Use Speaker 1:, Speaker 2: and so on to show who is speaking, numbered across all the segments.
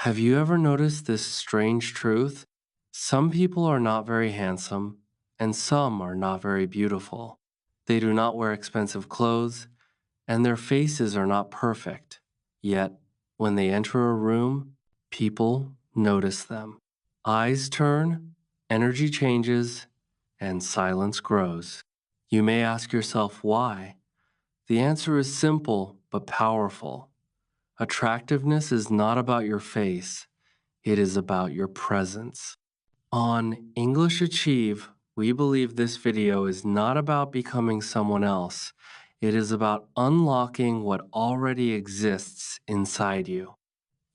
Speaker 1: Have you ever noticed this strange truth? Some people are not very handsome, and some are not very beautiful. They do not wear expensive clothes, and their faces are not perfect. Yet, when they enter a room, people notice them. Eyes turn, energy changes, and silence grows. You may ask yourself why. The answer is simple but powerful. Attractiveness is not about your face, it is about your presence. On English Achieve, we believe this video is not about becoming someone else. It is about unlocking what already exists inside you.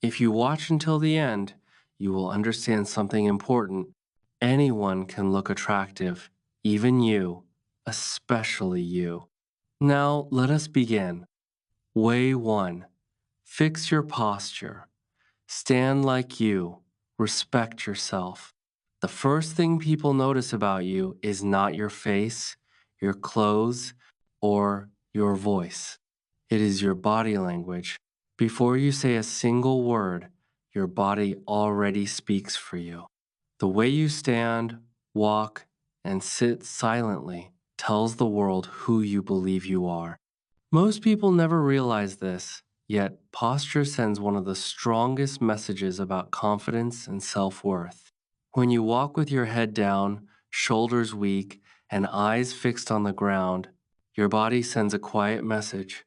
Speaker 1: If you watch until the end, you will understand something important. Anyone can look attractive, even you, especially you. Now, let us begin. Way 1. Fix your posture. Stand like you. Respect yourself. The first thing people notice about you is not your face, your clothes, or your voice. It is your body language. Before you say a single word, your body already speaks for you. The way you stand, walk, and sit silently tells the world who you believe you are. Most people never realize this, yet posture sends one of the strongest messages about confidence and self-worth. When you walk with your head down, shoulders weak, and eyes fixed on the ground, your body sends a quiet message.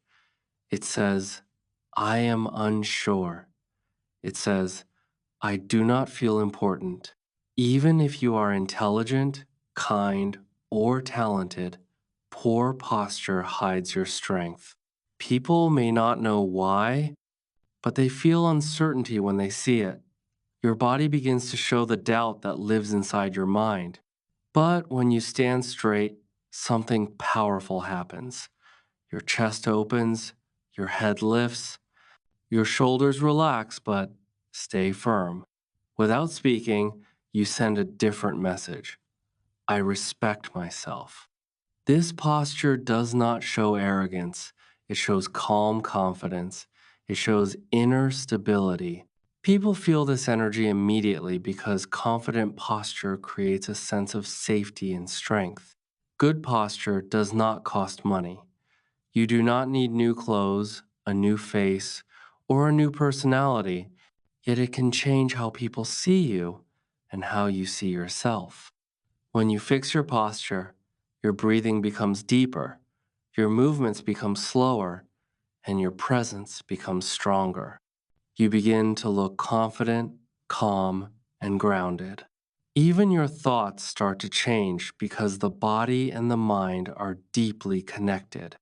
Speaker 1: It says, I am unsure. It says, I do not feel important. Even if you are intelligent, kind, or talented, poor posture hides your strength. People may not know why, but they feel uncertainty when they see it. Your body begins to show the doubt that lives inside your mind. But when you stand straight, something powerful happens. Your chest opens, your head lifts, your shoulders relax, but stay firm. Without speaking, you send a different message. I respect myself. This posture does not show arrogance. It shows calm confidence. It shows inner stability. People feel this energy immediately because confident posture creates a sense of safety and strength. Good posture does not cost money. You do not need new clothes, a new face, or a new personality, yet it can change how people see you and how you see yourself. When you fix your posture, your breathing becomes deeper, your movements become slower, and your presence becomes stronger. You begin to look confident, calm, and grounded. Even your thoughts start to change because the body and the mind are deeply connected.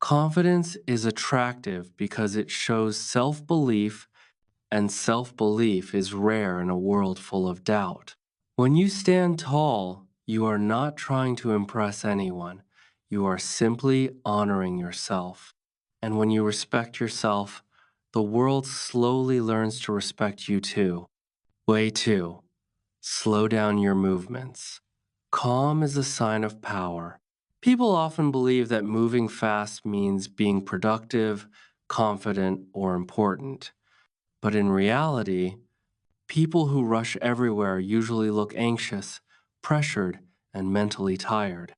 Speaker 1: Confidence is attractive because it shows self-belief, and self-belief is rare in a world full of doubt. When you stand tall, you are not trying to impress anyone. You are simply honoring yourself. And when you respect yourself, the world slowly learns to respect you too. Way 2. Slow down your movements. Calm is a sign of power. People often believe that moving fast means being productive, confident, or important. But in reality, people who rush everywhere usually look anxious, pressured, and mentally tired.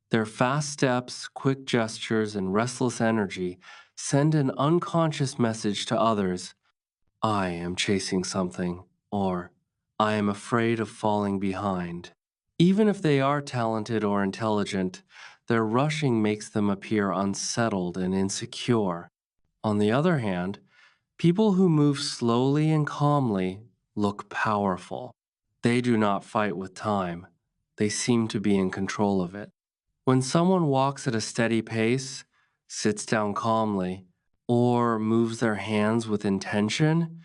Speaker 1: Their fast steps, quick gestures, and restless energy send an unconscious message to others. I am chasing something, or I am afraid of falling behind. Even if they are talented or intelligent, their rushing makes them appear unsettled and insecure. On the other hand, people who move slowly and calmly look powerful. They do not fight with time. They seem to be in control of it. When someone walks at a steady pace, sits down calmly, or moves their hands with intention,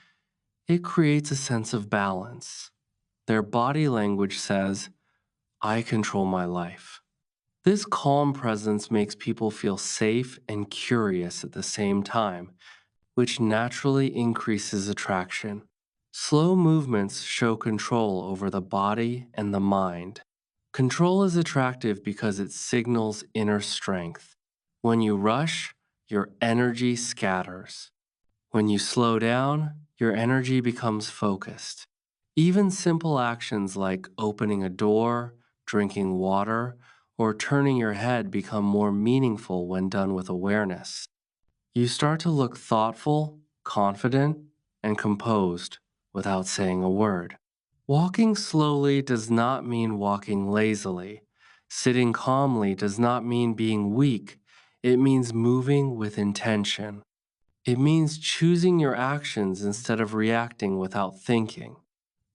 Speaker 1: it creates a sense of balance. Their body language says, I control my life. This calm presence makes people feel safe and curious at the same time, which naturally increases attraction. Slow movements show control over the body and the mind. Control is attractive because it signals inner strength. When you rush, your energy scatters. When you slow down, your energy becomes focused. Even simple actions like opening a door, drinking water, or turning your head become more meaningful when done with awareness. You start to look thoughtful, confident, and composed without saying a word. Walking slowly does not mean walking lazily. Sitting calmly does not mean being weak. It means moving with intention. It means choosing your actions instead of reacting without thinking.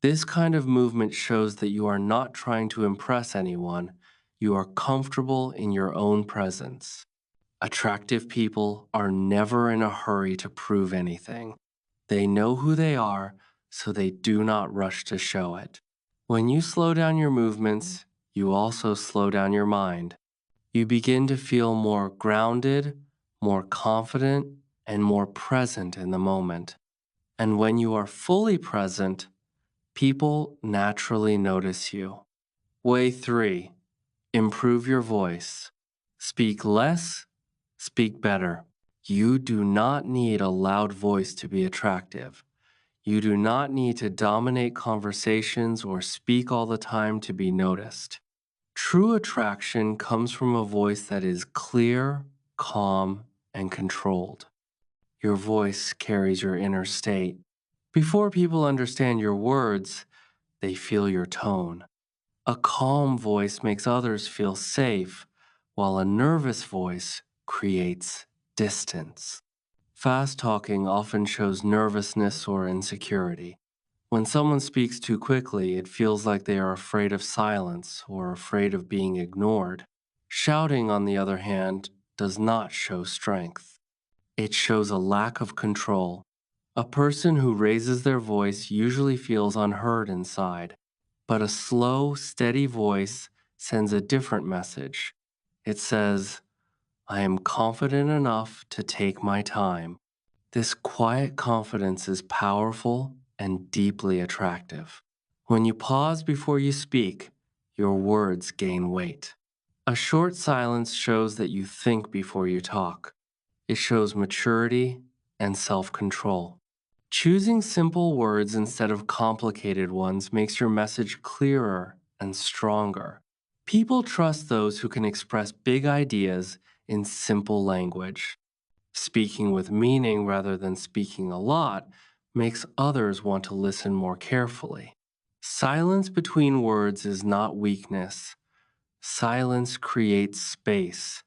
Speaker 1: This kind of movement shows that you are not trying to impress anyone. You are comfortable in your own presence. Attractive people are never in a hurry to prove anything. They know who they are, so they do not rush to show it. When you slow down your movements, you also slow down your mind. You begin to feel more grounded, more confident, and more present in the moment. And when you are fully present, people naturally notice you. Way 3. Improve your voice. Speak less, speak better. You do not need a loud voice to be attractive. You do not need to dominate conversations or speak all the time to be noticed. True attraction comes from a voice that is clear, calm, and controlled. Your voice carries your inner state. Before people understand your words, they feel your tone. A calm voice makes others feel safe, while a nervous voice creates distance. Fast talking often shows nervousness or insecurity. When someone speaks too quickly, it feels like they are afraid of silence or afraid of being ignored. Shouting, on the other hand, does not show strength. It shows a lack of control. A person who raises their voice usually feels unheard inside, but a slow, steady voice sends a different message. It says, I am confident enough to take my time. This quiet confidence is powerful and deeply attractive. When you pause before you speak, your words gain weight. A short silence shows that you think before you talk. It shows maturity and self control. Choosing simple words instead of complicated ones makes your message clearer and stronger. People trust those who can express big ideas in simple language. Speaking with meaning rather than speaking a lot makes others want to listen more carefully. Silence between words is not weakness. Silence creates space.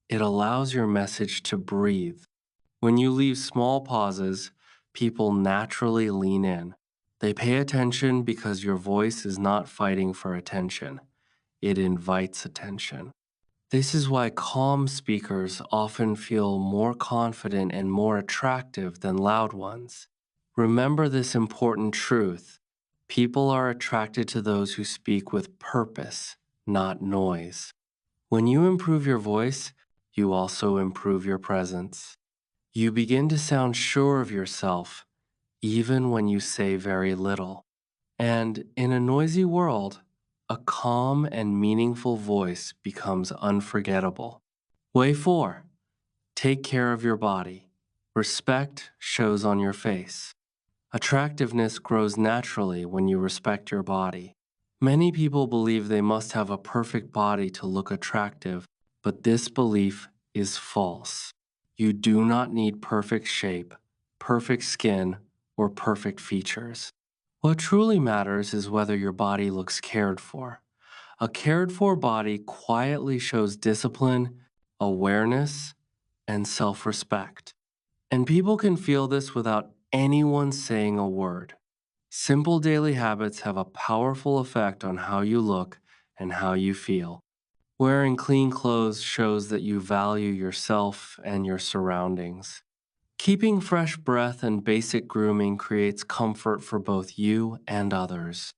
Speaker 1: It allows your message to breathe. When you leave small pauses, people naturally lean in. They pay attention because your voice is not fighting for attention. It invites attention. This is why calm speakers often feel more confident and more attractive than loud ones. Remember this important truth. People are attracted to those who speak with purpose, not noise. When you improve your voice, you also improve your presence. You begin to sound sure of yourself, even when you say very little. And in a noisy world, a calm and meaningful voice becomes unforgettable. Way 4. Take care of your body. Respect shows on your face. Attractiveness grows naturally when you respect your body. Many people believe they must have a perfect body to look attractive, but this belief is false. You do not need perfect shape, perfect skin, or perfect features. What truly matters is whether your body looks cared for. A cared for body quietly shows discipline, awareness, and self respect. And people can feel this without anyone saying a word. Simple daily habits have a powerful effect on how you look and how you feel. Wearing clean clothes shows that you value yourself and your surroundings. Keeping fresh breath and basic grooming creates comfort for both you and others.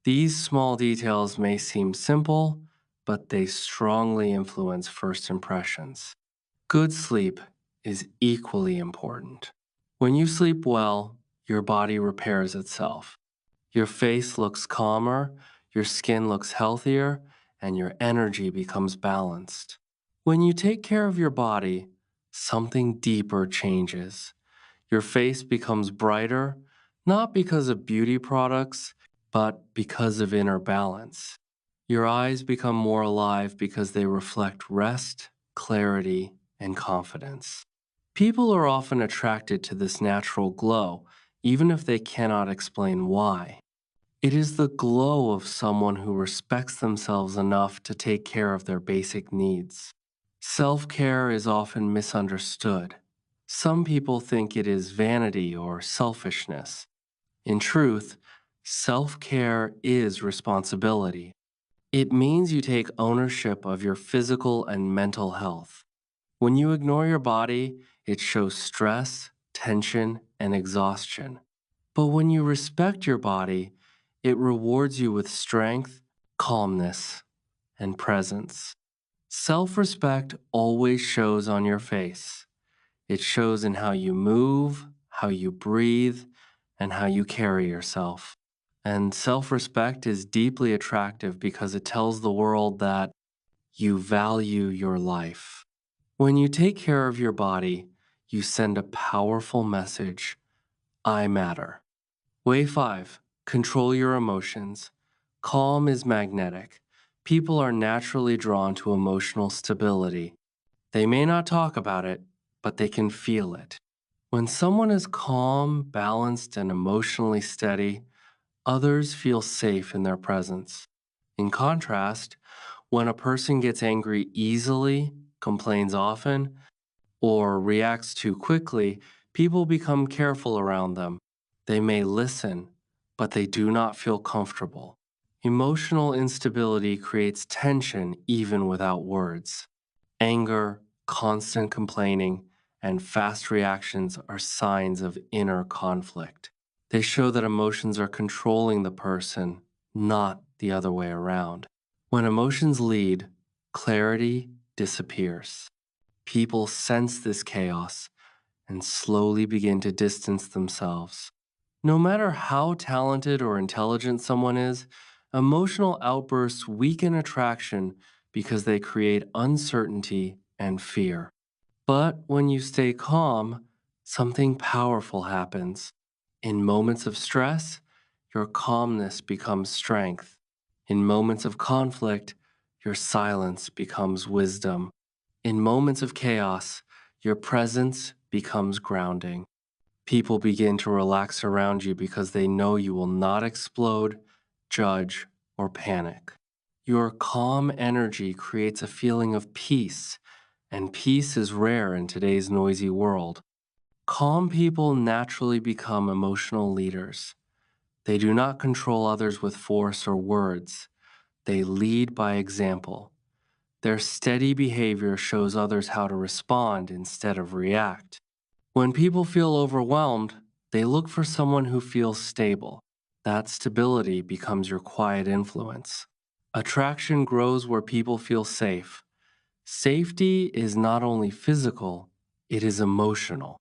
Speaker 1: These small details may seem simple, but they strongly influence first impressions. Good sleep is equally important. When you sleep well, your body repairs itself. Your face looks calmer, your skin looks healthier, and your energy becomes balanced. When you take care of your body, something deeper changes. Your face becomes brighter, not because of beauty products, but because of inner balance. Your eyes become more alive because they reflect rest, clarity, and confidence. People are often attracted to this natural glow, even if they cannot explain why. It is the glow of someone who respects themselves enough to take care of their basic needs. Self care is often misunderstood. Some people think it is vanity or selfishness. In truth, self care is responsibility. It means you take ownership of your physical and mental health. When you ignore your body, it shows stress, tension, and exhaustion. But when you respect your body, it rewards you with strength, calmness, and presence. Self respect always shows on your face. It shows in how you move, how you breathe, and how you carry yourself. And self respect is deeply attractive because it tells the world that you value your life. When you take care of your body, you send a powerful message: I matter. Way 5. Control your emotions. Calm is magnetic. People are naturally drawn to emotional stability. They may not talk about it, but they can feel it. When someone is calm, balanced, and emotionally steady, others feel safe in their presence. In contrast, when a person gets angry easily, complains often, or reacts too quickly, people become careful around them. They may listen, but they do not feel comfortable. Emotional instability creates tension even without words. Anger, constant complaining, and fast reactions are signs of inner conflict. They show that emotions are controlling the person, not the other way around. When emotions lead, clarity disappears. People sense this chaos and slowly begin to distance themselves. No matter how talented or intelligent someone is, emotional outbursts weaken attraction because they create uncertainty and fear. But when you stay calm, something powerful happens. In moments of stress, your calmness becomes strength. In moments of conflict, your silence becomes wisdom. In moments of chaos, your presence becomes grounding. People begin to relax around you because they know you will not explode, judge, or panic. Your calm energy creates a feeling of peace, and peace is rare in today's noisy world. Calm people naturally become emotional leaders. They do not control others with force or words. They lead by example. Their steady behavior shows others how to respond instead of react. When people feel overwhelmed, they look for someone who feels stable. That stability becomes your quiet influence. Attraction grows where people feel safe. Safety is not only physical, it is emotional.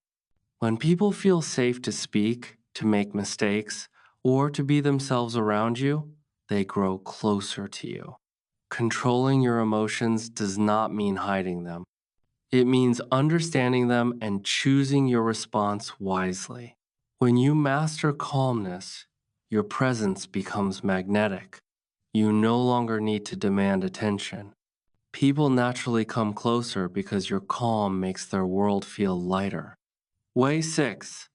Speaker 1: When people feel safe to speak, to make mistakes, or to be themselves around you, they grow closer to you. Controlling your emotions does not mean hiding them. It means understanding them and choosing your response wisely. When you master calmness, your presence becomes magnetic. You no longer need to demand attention. People naturally come closer because your calm makes their world feel lighter. Way 6.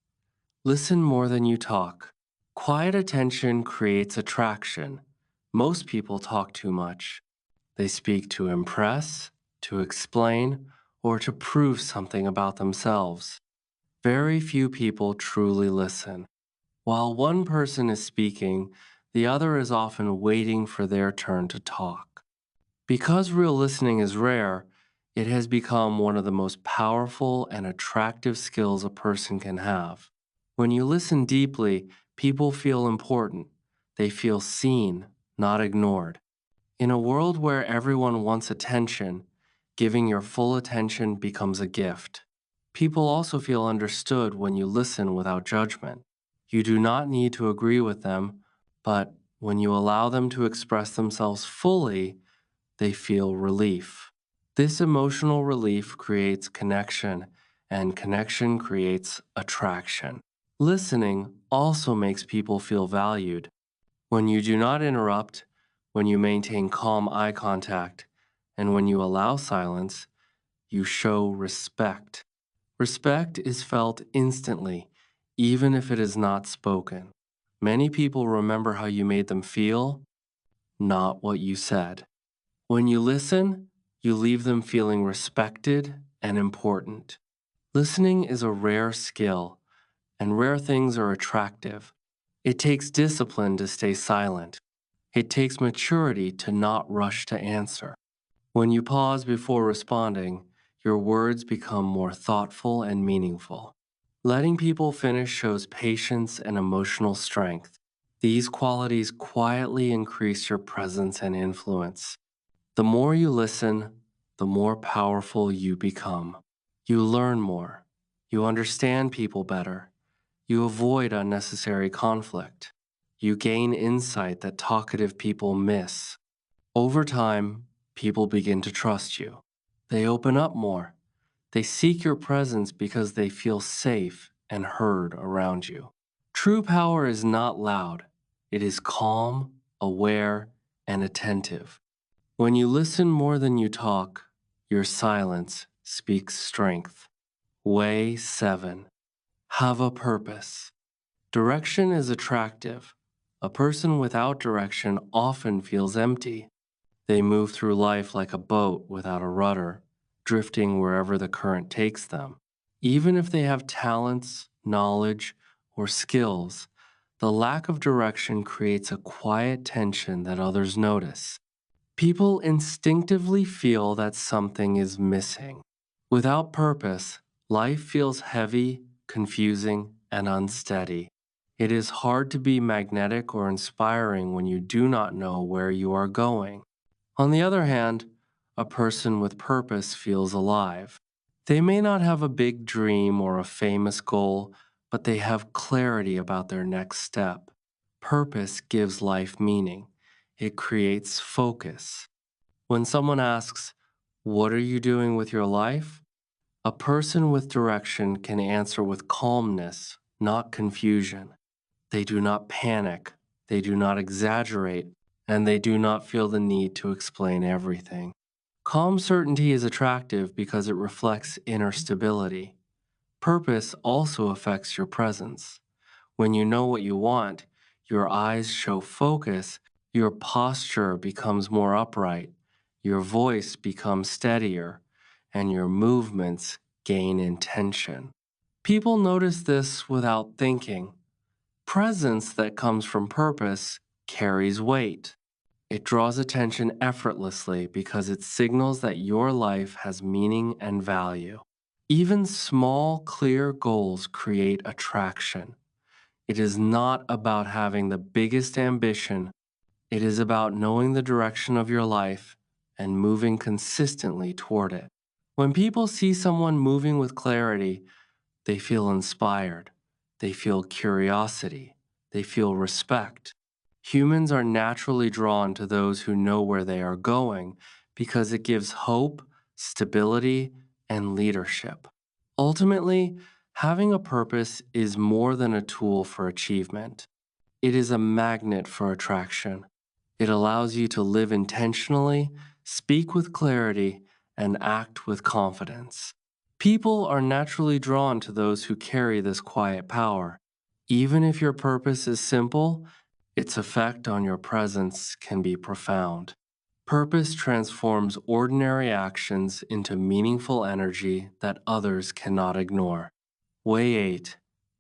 Speaker 1: Listen more than you talk. Quiet attention creates attraction. Most people talk too much. They speak to impress, to explain, or to prove something about themselves. Very few people truly listen. While one person is speaking, the other is often waiting for their turn to talk. Because real listening is rare, it has become one of the most powerful and attractive skills a person can have. When you listen deeply, people feel important. They feel seen, not ignored. In a world where everyone wants attention, giving your full attention becomes a gift. People also feel understood when you listen without judgment. You do not need to agree with them, but when you allow them to express themselves fully, they feel relief. This emotional relief creates connection, and connection creates attraction. Listening also makes people feel valued. When you do not interrupt, when you maintain calm eye contact, and when you allow silence, you show respect. Respect is felt instantly, even if it is not spoken. Many people remember how you made them feel, not what you said. When you listen, you leave them feeling respected and important. Listening is a rare skill, and rare things are attractive. It takes discipline to stay silent. It takes maturity to not rush to answer. When you pause before responding, your words become more thoughtful and meaningful. Letting people finish shows patience and emotional strength. These qualities quietly increase your presence and influence. The more you listen, the more powerful you become. You learn more. You understand people better. You avoid unnecessary conflict. You gain insight that talkative people miss. Over time, people begin to trust you. They open up more. They seek your presence because they feel safe and heard around you. True power is not loud. It is calm, aware, and attentive. When you listen more than you talk, your silence speaks strength. Way 7. Have a purpose. Direction is attractive. A person without direction often feels empty. They move through life like a boat without a rudder, drifting wherever the current takes them. Even if they have talents, knowledge, or skills, the lack of direction creates a quiet tension that others notice. People instinctively feel that something is missing. Without purpose, life feels heavy, confusing, and unsteady. It is hard to be magnetic or inspiring when you do not know where you are going. On the other hand, a person with purpose feels alive. They may not have a big dream or a famous goal, but they have clarity about their next step. Purpose gives life meaning. It creates focus. When someone asks, "What are you doing with your life?" a person with direction can answer with calmness, not confusion. They do not panic, they do not exaggerate, and they do not feel the need to explain everything. Calm certainty is attractive because it reflects inner stability. Purpose also affects your presence. When you know what you want, your eyes show focus, your posture becomes more upright, your voice becomes steadier, and your movements gain intention. People notice this without thinking. Presence that comes from purpose carries weight. It draws attention effortlessly because it signals that your life has meaning and value. Even small, clear goals create attraction. It is not about having the biggest ambition, it is about knowing the direction of your life and moving consistently toward it. When people see someone moving with clarity, they feel inspired, they feel curiosity, they feel respect. Humans are naturally drawn to those who know where they are going because it gives hope, stability, and leadership. Ultimately, having a purpose is more than a tool for achievement. It is a magnet for attraction. It allows you to live intentionally, speak with clarity, and act with confidence. People are naturally drawn to those who carry this quiet power. Even if your purpose is simple, its effect on your presence can be profound. Purpose transforms ordinary actions into meaningful energy that others cannot ignore. Way 8.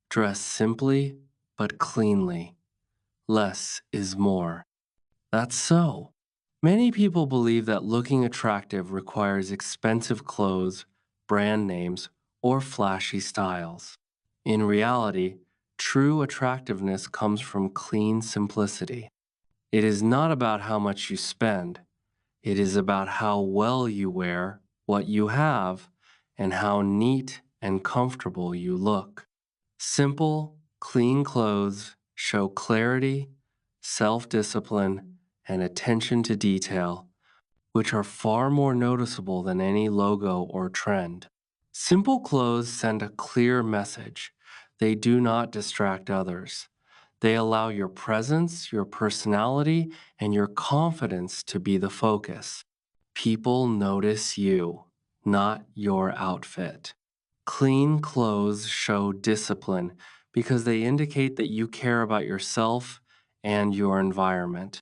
Speaker 1: Dress simply but cleanly. Less is more. That's so. Many people believe that looking attractive requires expensive clothes, brand names, or flashy styles. In reality, true attractiveness comes from clean simplicity. It is not about how much you spend, it is about how well you wear what you have and how neat and comfortable you look. Simple, clean clothes show clarity, self discipline, and attention to detail, which are far more noticeable than any logo or trend. Simple clothes send a clear message. They do not distract others. They allow your presence, your personality, and your confidence to be the focus. People notice you, not your outfit. Clean clothes show discipline because they indicate that you care about yourself and your environment.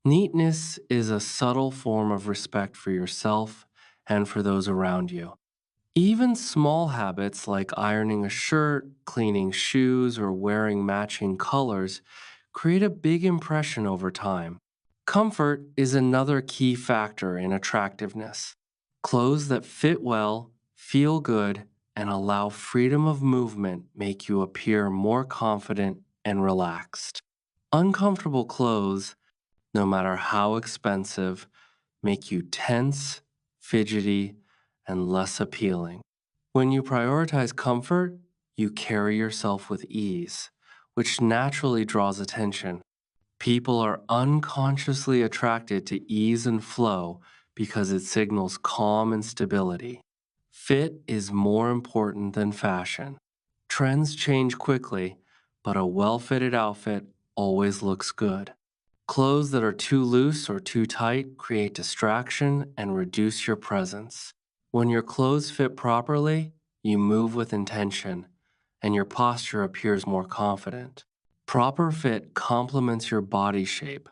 Speaker 1: Neatness is a subtle form of respect for yourself and for those around you. Even small habits like ironing a shirt, cleaning shoes, or wearing matching colors create a big impression over time. Comfort is another key factor in attractiveness. Clothes that fit well, feel good, and allow freedom of movement make you appear more confident and relaxed. Uncomfortable clothes, no matter how expensive, make you tense, fidgety, and less appealing. When you prioritize comfort, you carry yourself with ease, which naturally draws attention. People are unconsciously attracted to ease and flow because it signals calm and stability. Fit is more important than fashion. Trends change quickly, but a well fitted outfit always looks good. Clothes that are too loose or too tight create distraction and reduce your presence. When your clothes fit properly, you move with intention, and your posture appears more confident. Proper fit complements your body shape,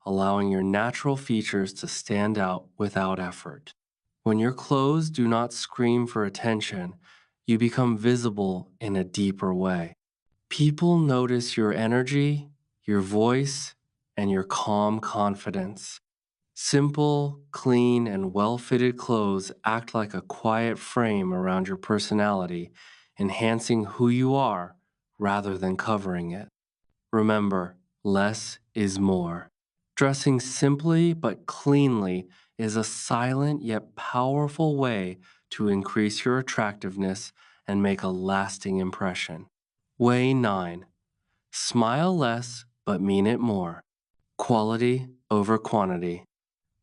Speaker 1: allowing your natural features to stand out without effort. When your clothes do not scream for attention, you become visible in a deeper way. People notice your energy, your voice, and your calm confidence. Simple, clean, and well fitted clothes act like a quiet frame around your personality, enhancing who you are rather than covering it. Remember, less is more. Dressing simply but cleanly is a silent yet powerful way to increase your attractiveness and make a lasting impression. Way 9. Smile less but mean it more. Quality over quantity.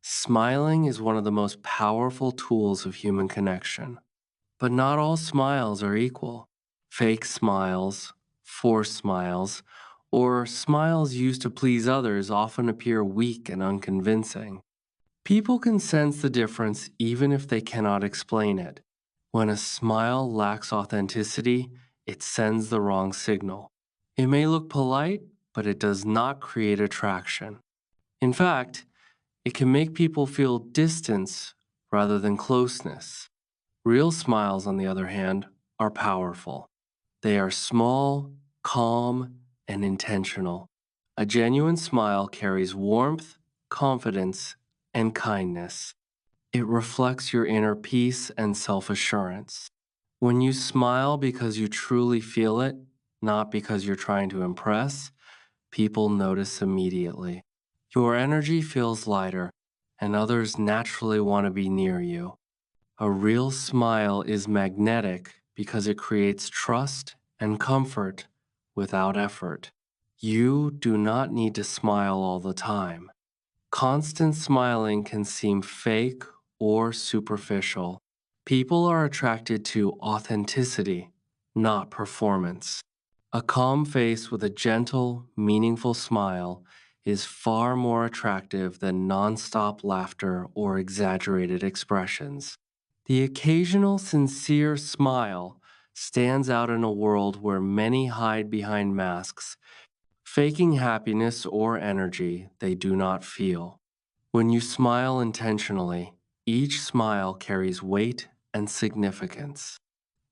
Speaker 1: Smiling is one of the most powerful tools of human connection. But not all smiles are equal. Fake smiles, forced smiles, or smiles used to please others often appear weak and unconvincing. People can sense the difference even if they cannot explain it. When a smile lacks authenticity, it sends the wrong signal. It may look polite, but it does not create attraction. In fact, it can make people feel distance rather than closeness. Real smiles, on the other hand, are powerful. They are small, calm, and intentional. A genuine smile carries warmth, confidence, and kindness. It reflects your inner peace and self assurance. When you smile because you truly feel it, not because you're trying to impress, people notice immediately. Your energy feels lighter, and others naturally want to be near you. A real smile is magnetic because it creates trust and comfort without effort. You do not need to smile all the time. Constant smiling can seem fake or superficial. People are attracted to authenticity, not performance. A calm face with a gentle, meaningful smile is far more attractive than nonstop laughter or exaggerated expressions. The occasional sincere smile stands out in a world where many hide behind masks, faking happiness or energy they do not feel. When you smile intentionally, each smile carries weight and significance.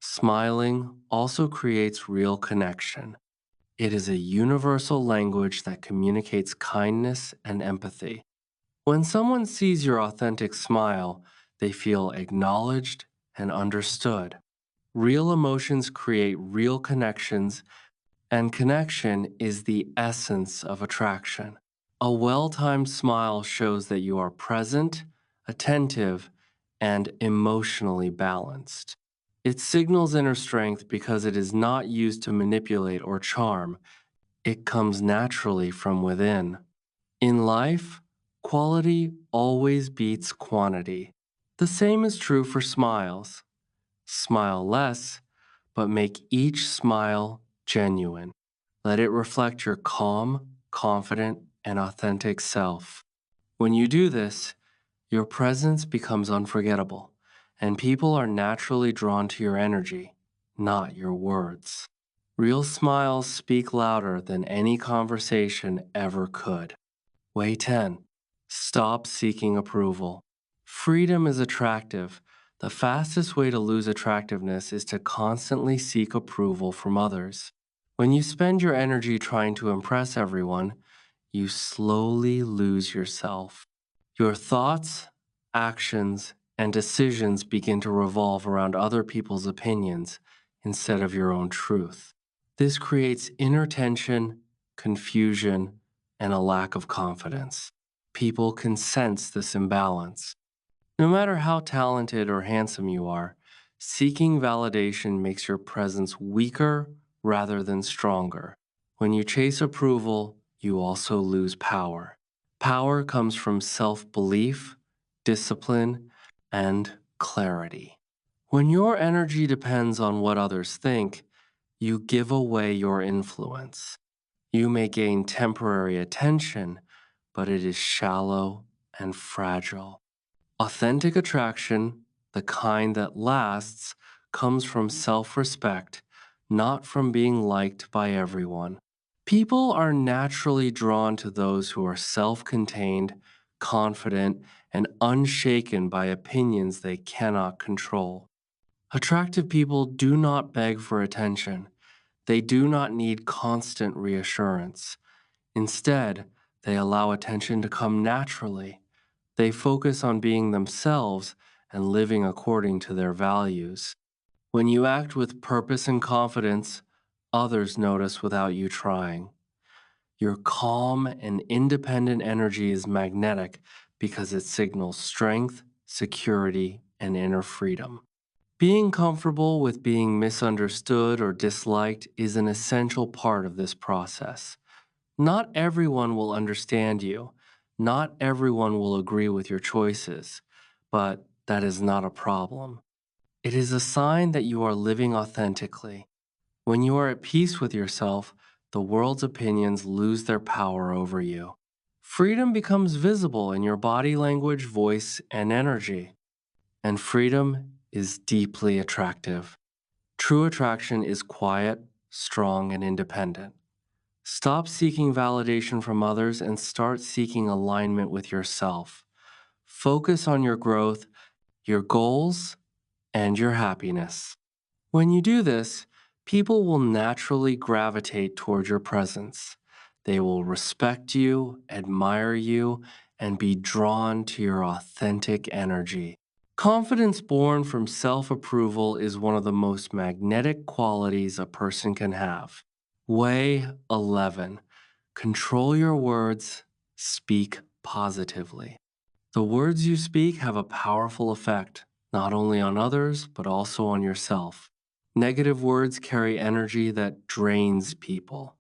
Speaker 1: Smiling also creates real connection. It is a universal language that communicates kindness and empathy. When someone sees your authentic smile, they feel acknowledged and understood. Real emotions create real connections, and connection is the essence of attraction. A well timed smile shows that you are present, attentive, and emotionally balanced. It signals inner strength because it is not used to manipulate or charm. It comes naturally from within. In life, quality always beats quantity. The same is true for smiles. Smile less, but make each smile genuine. Let it reflect your calm, confident, and authentic self. When you do this, your presence becomes unforgettable, and people are naturally drawn to your energy, not your words. Real smiles speak louder than any conversation ever could. Way 10. Stop seeking approval. Freedom is attractive. The fastest way to lose attractiveness is to constantly seek approval from others. When you spend your energy trying to impress everyone, you slowly lose yourself. Your thoughts, actions, and decisions begin to revolve around other people's opinions instead of your own truth. This creates inner tension, confusion, and a lack of confidence. People can sense this imbalance. No matter how talented or handsome you are, seeking validation makes your presence weaker rather than stronger. When you chase approval, you also lose power. Power comes from self belief, discipline, and clarity. When your energy depends on what others think, you give away your influence. You may gain temporary attention, but it is shallow and fragile. Authentic attraction, the kind that lasts, comes from self respect, not from being liked by everyone. People are naturally drawn to those who are self contained, confident, and unshaken by opinions they cannot control. Attractive people do not beg for attention. They do not need constant reassurance. Instead, they allow attention to come naturally. They focus on being themselves and living according to their values. When you act with purpose and confidence, others notice without you trying. Your calm and independent energy is magnetic because it signals strength, security, and inner freedom. Being comfortable with being misunderstood or disliked is an essential part of this process. Not everyone will understand you. Not everyone will agree with your choices, but that is not a problem. It is a sign that you are living authentically. When you are at peace with yourself, the world's opinions lose their power over you. Freedom becomes visible in your body language, voice, and energy. And freedom is deeply attractive. True attraction is quiet, strong, and independent. Stop seeking validation from others and start seeking alignment with yourself. Focus on your growth, your goals, and your happiness. When you do this, people will naturally gravitate toward your presence. They will respect you, admire you, and be drawn to your authentic energy. Confidence born from self approval is one of the most magnetic qualities a person can have. Way 11. Control your words, speak positively. The words you speak have a powerful effect, not only on others, but also on yourself. Negative words carry energy that drains people.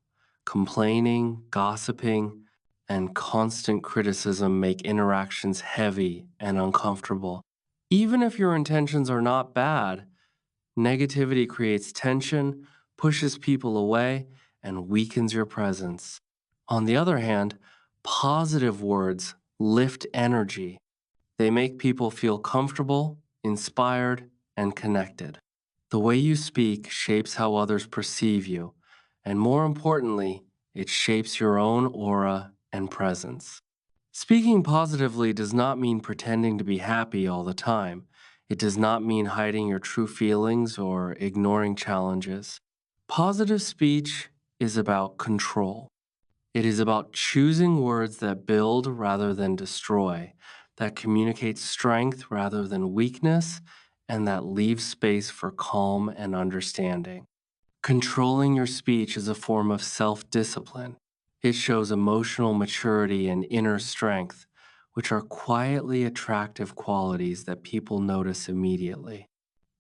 Speaker 1: Complaining, gossiping, and constant criticism make interactions heavy and uncomfortable. Even if your intentions are not bad, negativity creates tension, pushes people away, and weakens your presence. On the other hand, positive words lift energy. They make people feel comfortable, inspired, and connected. The way you speak shapes how others perceive you, and more importantly, it shapes your own aura and presence. Speaking positively does not mean pretending to be happy all the time. It does not mean hiding your true feelings or ignoring challenges. Positive speech is about control. It is about choosing words that build rather than destroy, that communicate strength rather than weakness, and that leave space for calm and understanding. Controlling your speech is a form of self discipline. It shows emotional maturity and inner strength, which are quietly attractive qualities that people notice immediately.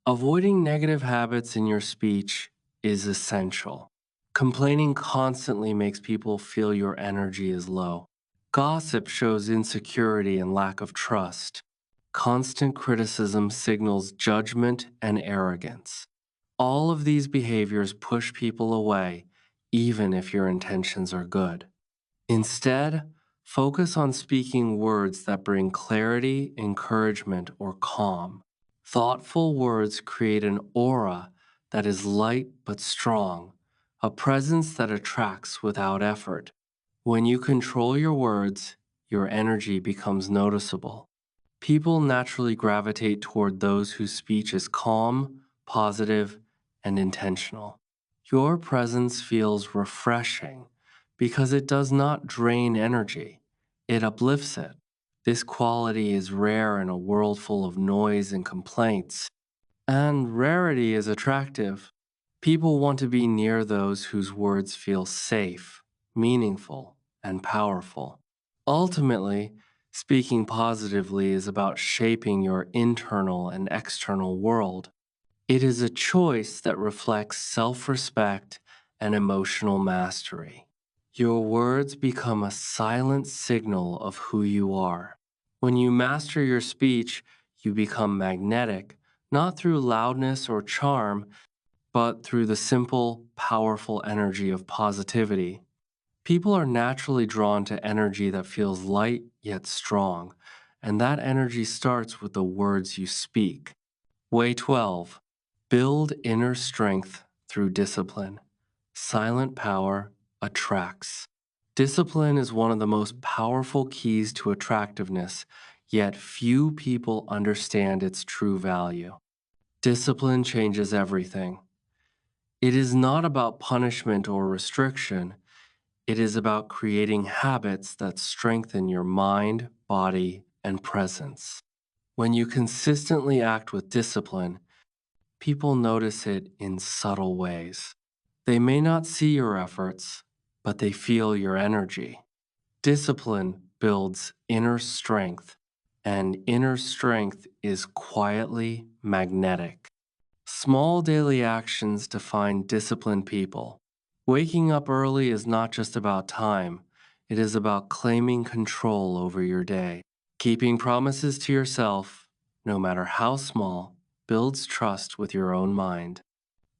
Speaker 1: Avoiding negative habits in your speech is essential. Complaining constantly makes people feel your energy is low. Gossip shows insecurity and lack of trust. Constant criticism signals judgment and arrogance. All of these behaviors push people away, even if your intentions are good. Instead, focus on speaking words that bring clarity, encouragement, or calm. Thoughtful words create an aura that is light but strong, a presence that attracts without effort. When you control your words, your energy becomes noticeable. People naturally gravitate toward those whose speech is calm, positive, and intentional. Your presence feels refreshing because it does not drain energy, it uplifts it. This quality is rare in a world full of noise and complaints, and rarity is attractive. People want to be near those whose words feel safe, meaningful, and powerful. Ultimately, speaking positively is about shaping your internal and external world. It is a choice that reflects self respect and emotional mastery. Your words become a silent signal of who you are. When you master your speech, you become magnetic, not through loudness or charm, but through the simple, powerful energy of positivity. People are naturally drawn to energy that feels light yet strong, and that energy starts with the words you speak. Way 12. Build inner strength through discipline. Silent power attracts. Discipline is one of the most powerful keys to attractiveness, yet few people understand its true value. Discipline changes everything. It is not about punishment or restriction. It is about creating habits that strengthen your mind, body, and presence. When you consistently act with discipline, people notice it in subtle ways. They may not see your efforts, but they feel your energy. Discipline builds inner strength, and inner strength is quietly magnetic. Small daily actions define disciplined people. Waking up early is not just about time, it is about claiming control over your day. Keeping promises to yourself, no matter how small, builds trust with your own mind.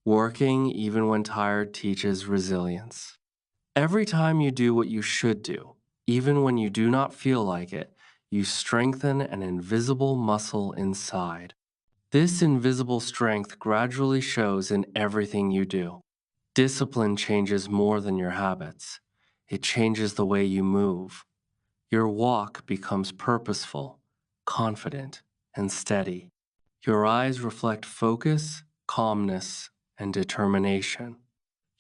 Speaker 1: Working, even when tired, teaches resilience. Every time you do what you should do, even when you do not feel like it, you strengthen an invisible muscle inside. This invisible strength gradually shows in everything you do. Discipline changes more than your habits. It changes the way you move. Your walk becomes purposeful, confident, and steady. Your eyes reflect focus, calmness, and determination.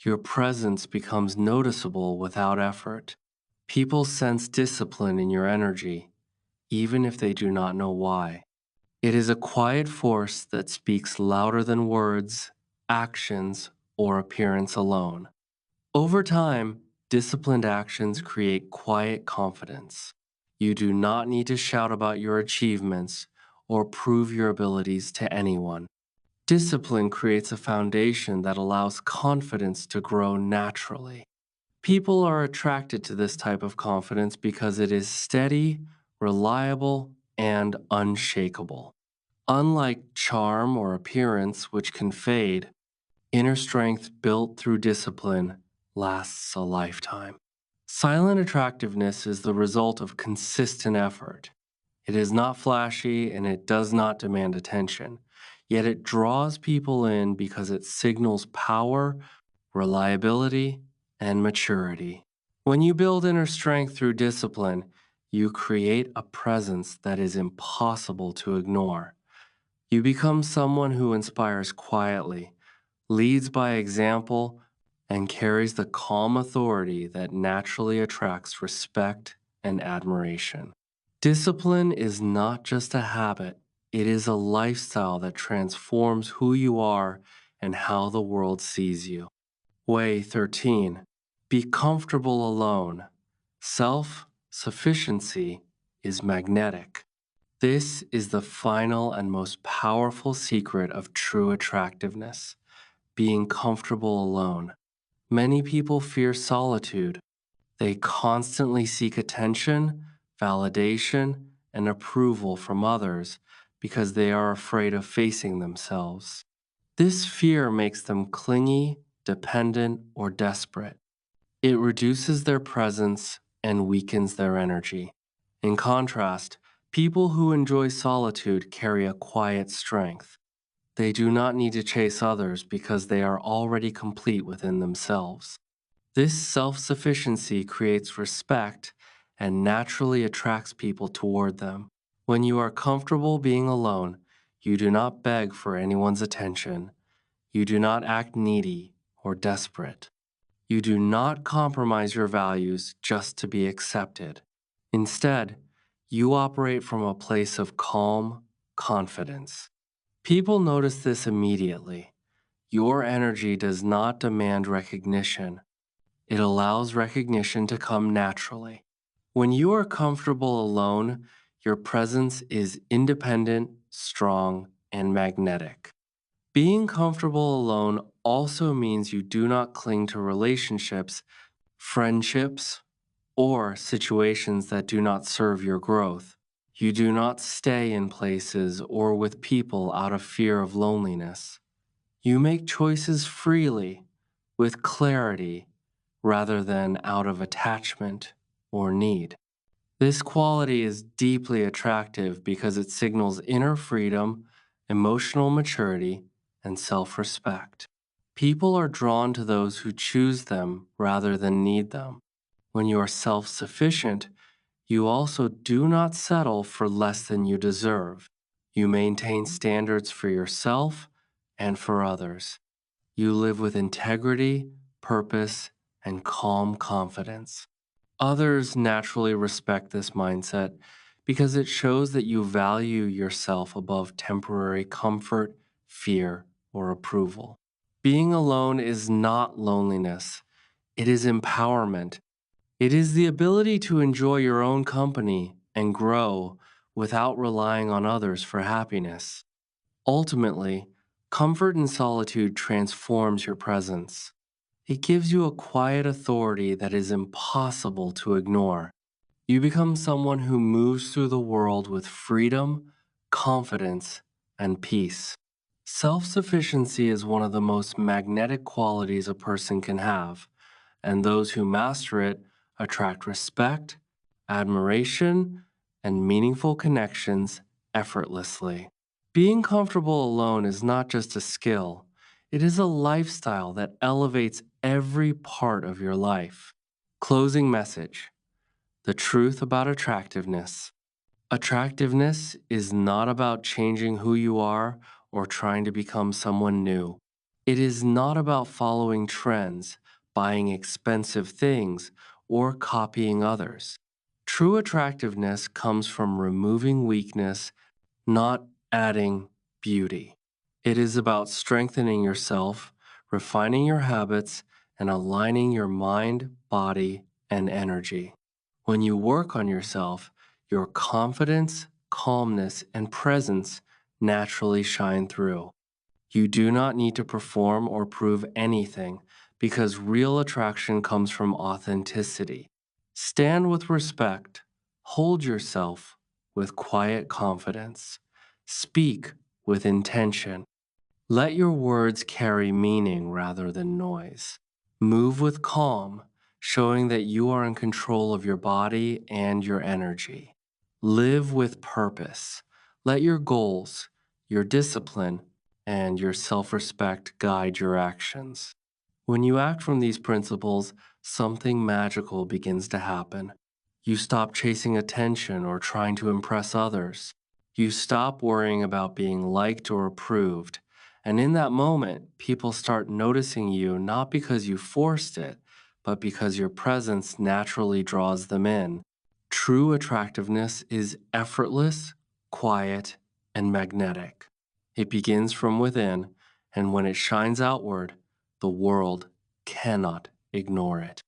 Speaker 1: Your presence becomes noticeable without effort. People sense discipline in your energy, even if they do not know why. It is a quiet force that speaks louder than words, actions, or appearance alone. Over time, disciplined actions create quiet confidence. You do not need to shout about your achievements or prove your abilities to anyone. Discipline creates a foundation that allows confidence to grow naturally. People are attracted to this type of confidence because it is steady, reliable, and unshakable. Unlike charm or appearance, which can fade, inner strength built through discipline lasts a lifetime. Silent attractiveness is the result of consistent effort. It is not flashy and it does not demand attention, yet it draws people in because it signals power, reliability, and maturity. When you build inner strength through discipline, you create a presence that is impossible to ignore. You become someone who inspires quietly, leads by example, and carries the calm authority that naturally attracts respect and admiration. Discipline is not just a habit, it is a lifestyle that transforms who you are and how the world sees you. Way 13. Be comfortable alone. Self sufficiency is magnetic. This is the final and most powerful secret of true attractiveness, being comfortable alone. Many people fear solitude. They constantly seek attention, validation, and approval from others because they are afraid of facing themselves. This fear makes them clingy, dependent, or desperate. It reduces their presence and weakens their energy. In contrast, people who enjoy solitude carry a quiet strength. They do not need to chase others because they are already complete within themselves. This self sufficiency creates respect and naturally attracts people toward them. When you are comfortable being alone, you do not beg for anyone's attention. You do not act needy or desperate. You do not compromise your values just to be accepted. Instead, you operate from a place of calm confidence. People notice this immediately. Your energy does not demand recognition. It allows recognition to come naturally. When you are comfortable alone, your presence is independent, strong, and magnetic. Being comfortable alone also means you do not cling to relationships, friendships, or situations that do not serve your growth. You do not stay in places or with people out of fear of loneliness. You make choices freely, with clarity, rather than out of attachment or need. This quality is deeply attractive because it signals inner freedom, emotional maturity, and self respect. People are drawn to those who choose them rather than need them. When you are self sufficient, you also do not settle for less than you deserve. You maintain standards for yourself and for others. You live with integrity, purpose, and calm confidence. Others naturally respect this mindset because it shows that you value yourself above temporary comfort, fear, or approval. Being alone is not loneliness, it is empowerment. It is the ability to enjoy your own company and grow without relying on others for happiness. Ultimately, comfort in solitude transforms your presence. It gives you a quiet authority that is impossible to ignore. You become someone who moves through the world with freedom, confidence, and peace. Self sufficiency is one of the most magnetic qualities a person can have, and those who master it attract respect, admiration, and meaningful connections effortlessly. Being comfortable alone is not just a skill, it is a lifestyle that elevates every part of your life. Closing message: the truth about attractiveness. Attractiveness is not about changing who you are or trying to become someone new. It is not about following trends, buying expensive things, or copying others. True attractiveness comes from removing weakness, not adding beauty. It is about strengthening yourself, refining your habits, and aligning your mind, body, and energy. When you work on yourself, your confidence, calmness, and presence naturally shine through. You do not need to perform or prove anything because real attraction comes from authenticity. Stand with respect, hold yourself with quiet confidence, speak with intention. Let your words carry meaning rather than noise. Move with calm, showing that you are in control of your body and your energy. Live with purpose. Let your goals, your discipline, and your self respect guide your actions. When you act from these principles, something magical begins to happen. You stop chasing attention or trying to impress others. You stop worrying about being liked or approved. And in that moment, people start noticing you not because you forced it, but because your presence naturally draws them in. True attractiveness is effortless, quiet, and magnetic. It begins from within, and when it shines outward, the world cannot ignore it.